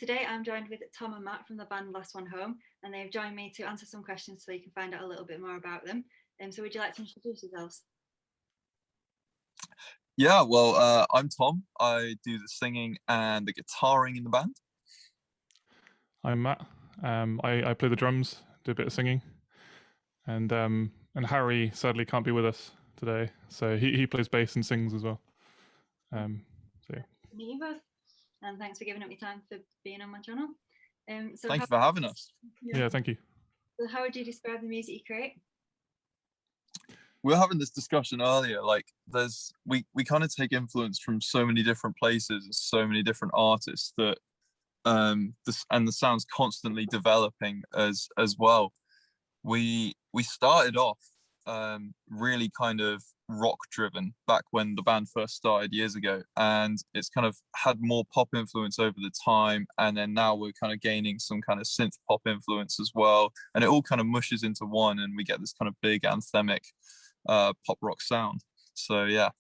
today I'm joined with Tom and Matt from the band Last One Home, and they've joined me to answer some questions so you can find out a little bit more about them. So would you like to introduce yourselves? Yeah, well, I'm Tom. I do the singing and the guitaring in the band. I'm Matt. I play the drums, do a bit of singing, and Harry sadly can't be with us today, so he plays bass and sings as well. So yeah. Meet you both, and thanks for giving up your time for being on my channel. Thank you for having us. Yeah, thank you. So how would you describe the music you create? We were having this discussion earlier. Like, we kind of take influence from so many different places and so many different artists that the sound's constantly developing as well. We started off really kind of rock driven back when the band first started years ago, and it's kind of had more pop influence over the time, and then now we're kind of gaining some kind of synth pop influence as well, and it all kind of mushes into one, and we get this kind of big anthemic pop rock sound. So yeah.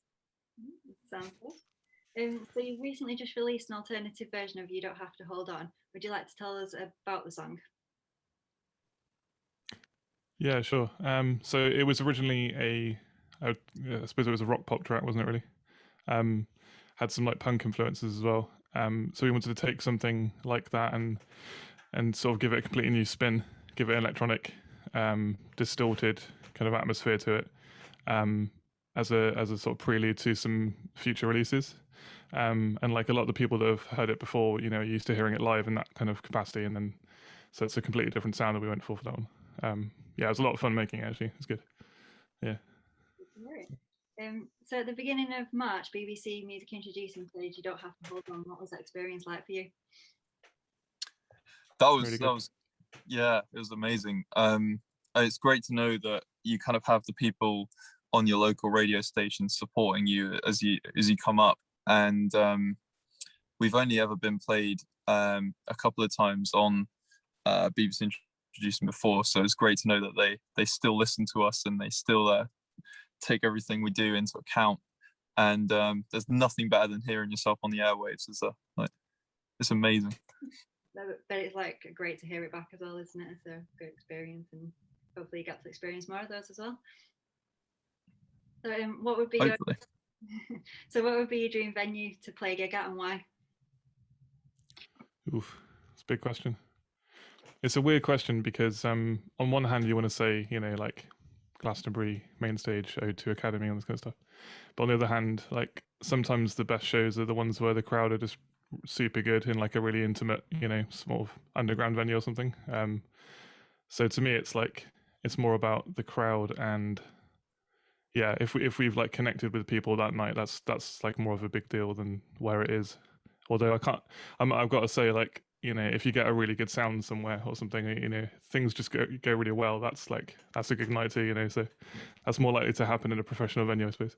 Sounds good. So you recently just released an alternative version of You Don't Have to Hold On. Would you like to tell us about the song? Yeah, sure. So it was originally I suppose it was a rock pop track, wasn't it really? Had some like punk influences as well. So we wanted to take something like that and sort of give it a completely new spin, give it electronic, distorted kind of atmosphere to it, as a sort of prelude to some future releases. And like a lot of the people that have heard it before, you know, are used to hearing it live in that kind of capacity, and then so it's a completely different sound that we went for that one. Yeah, it was a lot of fun making it, actually. It's good. Yeah. So at the beginning of March, BBC Music Introducing played You Don't Have to Hold On. What was that experience like for you? That was yeah, it was amazing. It's great to know that you kind of have the people on your local radio station supporting you as you come up, and we've only ever been played a couple of times on BBC Introducing before, so it's great to know that they still listen to us and they still take everything we do into account. And there's nothing better than hearing yourself on the airwaves. It's amazing. But it's like great to hear it back as well, isn't it? It's a good experience, and hopefully you get to experience more of those as well. So what would be what would be your dream venue to play a gig at, and why? Oof, it's a big question. It's a weird question because on one hand you want to say, you know, like Glastonbury, main stage, O2 Academy, all this kind of stuff. But on the other hand, like sometimes the best shows are the ones where the crowd are just super good in like a really intimate, you know, small underground venue or something. So to me, it's like it's more about the crowd, and yeah, if we've like connected with people that night, that's like more of a big deal than where it is. Although I've got to say, like, you know, if you get a really good sound somewhere or something, you know, things just go really well. That's a good night too, you know. So that's more likely to happen in a professional venue, I suppose.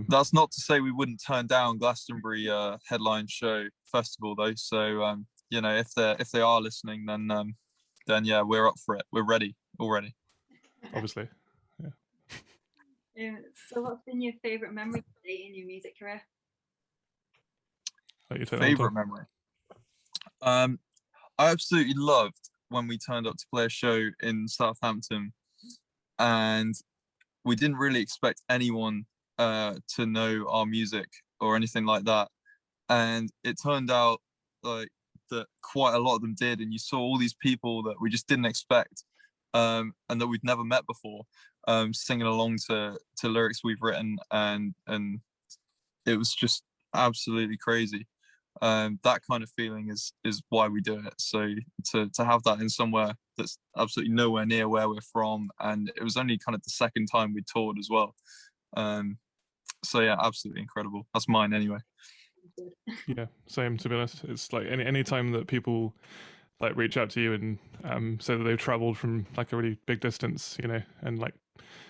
That's not to say we wouldn't turn down Glastonbury headline show festival though. So you know, if they are listening, then yeah, we're up for it. We're ready already. Obviously, yeah. So what's been your favourite memory today in your music career? Favorite memory. I absolutely loved when we turned up to play a show in Southampton, and we didn't really expect anyone to know our music or anything like that, and it turned out like that quite a lot of them did, and you saw all these people that we just didn't expect, and that we'd never met before, singing along to lyrics we've written, and it was just absolutely crazy. That kind of feeling is why we do it. So to have that in somewhere that's absolutely nowhere near where we're from, and it was only kind of the second time we toured as well. So yeah, absolutely incredible. That's mine anyway. Yeah, same, to be honest. It's like any time that people like reach out to you and say that they've traveled from like a really big distance, you know, and like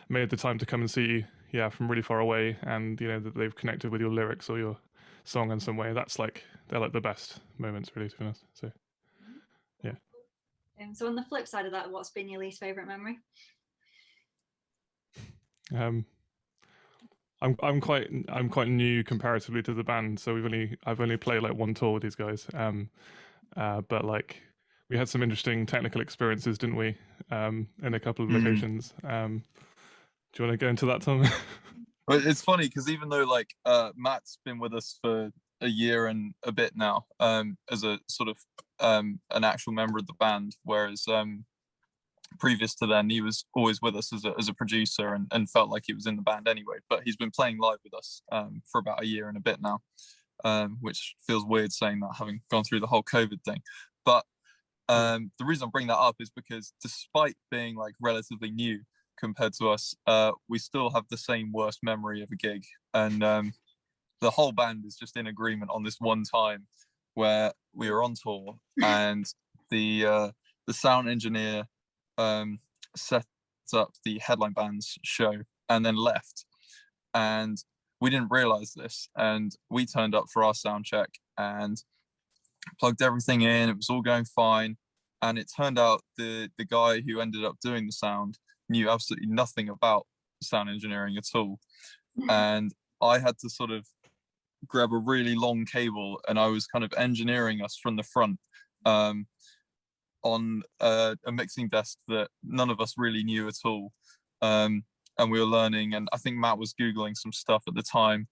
made the time to come and see you, yeah, from really far away, and you know that they've connected with your lyrics or your song in some way, they're like the best moments, really, to be honest. So yeah. So on the flip side of that, what's been your least favourite memory? I'm quite new comparatively to the band, so I've only played like one tour with these guys, but like we had some interesting technical experiences, didn't we? In a couple of Mm. locations. Do you want to go into that, Tom? But it's funny because even though like Matt's been with us for a year and a bit now, as a sort of an actual member of the band, whereas previous to then he was always with us as a producer and felt like he was in the band anyway. But he's been playing live with us for about a year and a bit now, which feels weird saying that, having gone through the whole COVID thing. But the reason I'm bringing that up is because despite being like relatively new compared to us, we still have the same worst memory of a gig, and the whole band is just in agreement on this one time where we were on tour and the sound engineer set up the headline band's show and then left, and we didn't realize this, and we turned up for our sound check and plugged everything in. It was all going fine, and it turned out the guy who ended up doing the sound knew absolutely nothing about sound engineering at all, and I had to sort of grab a really long cable, and I was kind of engineering us from the front on a mixing desk that none of us really knew at all, and we were learning, and I think Matt was googling some stuff at the time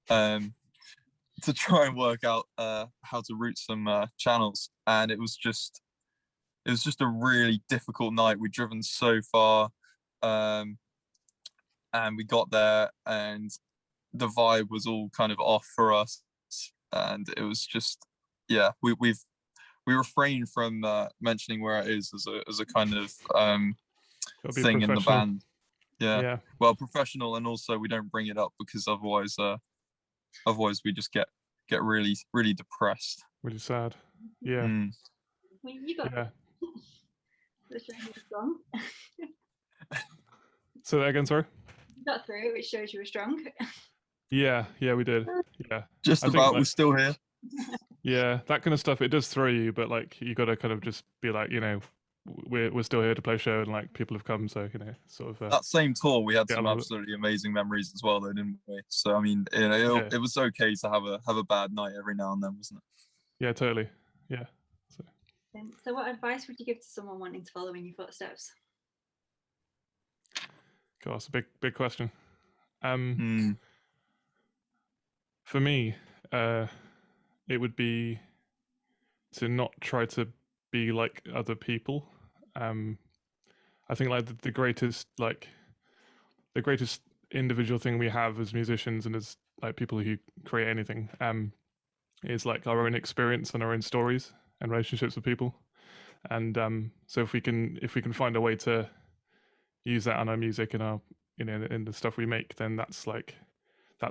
to try and work out how to route some channels, and it was just a really difficult night. We'd driven so far, and we got there and the vibe was all kind of off for us, and it was just, yeah, we refrain from mentioning where it is as a kind of thing in the band. Yeah, well, professional, and also we don't bring it up because otherwise we just get really depressed, really sad. Yeah. Well, you got the show was strong. So that again, sorry. You got through, which shows you were strong. Yeah, we did. Yeah, just about. We're still here. Yeah, that kind of stuff, it does throw you, but like you got to kind of just be like, you know, we're still here to play a show, and like people have come, so you know, sort of. That same tour, we had some absolutely amazing memories as well, though, didn't we? So I mean, you know, it was okay to have a bad night every now and then, wasn't it? Yeah, totally. Yeah. So what advice would you give to someone wanting to follow in your footsteps? God, that's a big question. For me, it would be to not try to be like other people. I think like the greatest individual thing we have as musicians and as like people who create anything is like our own experience and our own stories and relationships with people. And so if we can find a way to use that on our music and our, you know, in the stuff we make, then that's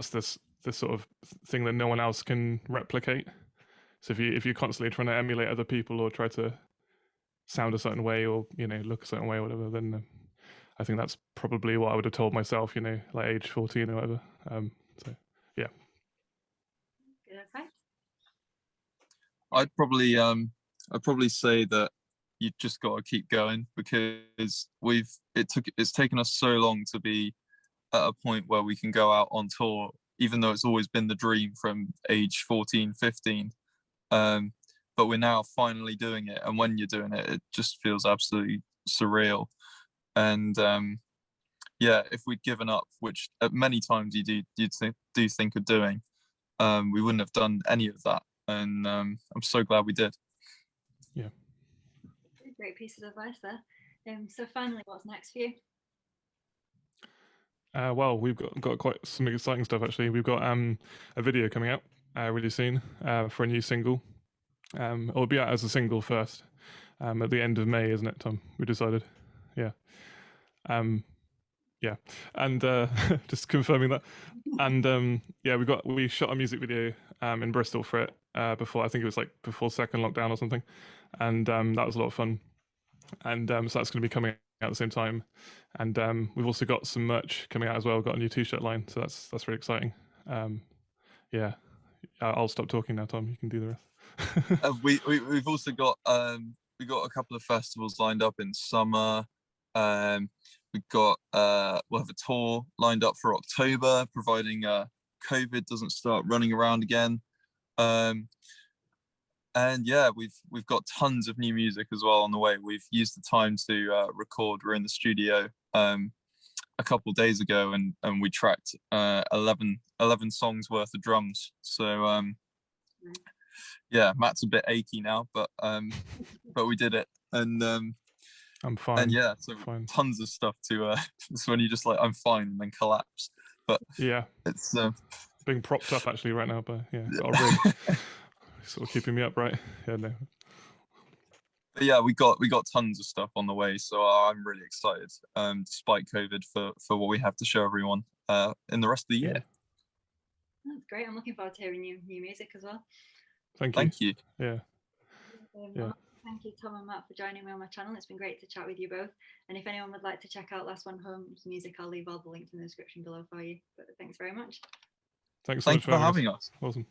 this sort of thing that no one else can replicate. So if you're constantly trying to emulate other people or try to sound a certain way or, you know, look a certain way or whatever, then I think that's probably what I would have told myself, you know, like age 14 or whatever. So yeah. Good advice. I'd probably say that you just got to keep going, because it's taken us so long to be at a point where we can go out on tour, even though it's always been the dream from age 14, 15. But we're now finally doing it, and when you're doing it, it just feels absolutely surreal. And yeah, if we'd given up, which at many times you do think of doing, we wouldn't have done any of that. And I'm so glad we did. Yeah. Great piece of advice there. So finally, what's next for you? Well, we've got quite some exciting stuff actually. We've got a video coming out really soon for a new single. It'll be out as a single first at the end of May, isn't it, Tom? We decided. Yeah. Yeah. And just confirming that. And yeah, we shot a music video in Bristol for it before, I think it was like before second lockdown or something. And that was a lot of fun. And so that's going to be coming out at the same time. And we've also got some merch coming out as well. We've got a new t-shirt line, so that's really exciting. Yeah, I'll stop talking now, Tom. You can do the rest. We've also got we got a couple of festivals lined up in summer. We've got we'll have a tour lined up for October, providing COVID doesn't start running around again. And yeah, we've got tons of new music as well on the way. We've used the time to record. We're in the studio a couple days ago, and we tracked 11 songs worth of drums. So yeah, Matt's a bit achy now, but we did it. And I'm fine. and yeah, so fine. tons of stuff to it's when you just like, I'm fine, and then collapse. But yeah, it's being propped up actually right now, but yeah, got a rig sort of keeping me upright. Yeah, no. But yeah, we got tons of stuff on the way, so I'm really excited. Despite COVID, for what we have to show everyone in the rest of the year. That's great. I'm looking forward to hearing new music as well. Thank you. Yeah. Well, thank you, Tom and Matt, for joining me on my channel. It's been great to chat with you both. And if anyone would like to check out Last One Home's music, I'll leave all the links in the description below for you. But thanks very much. Thanks for having us. Awesome.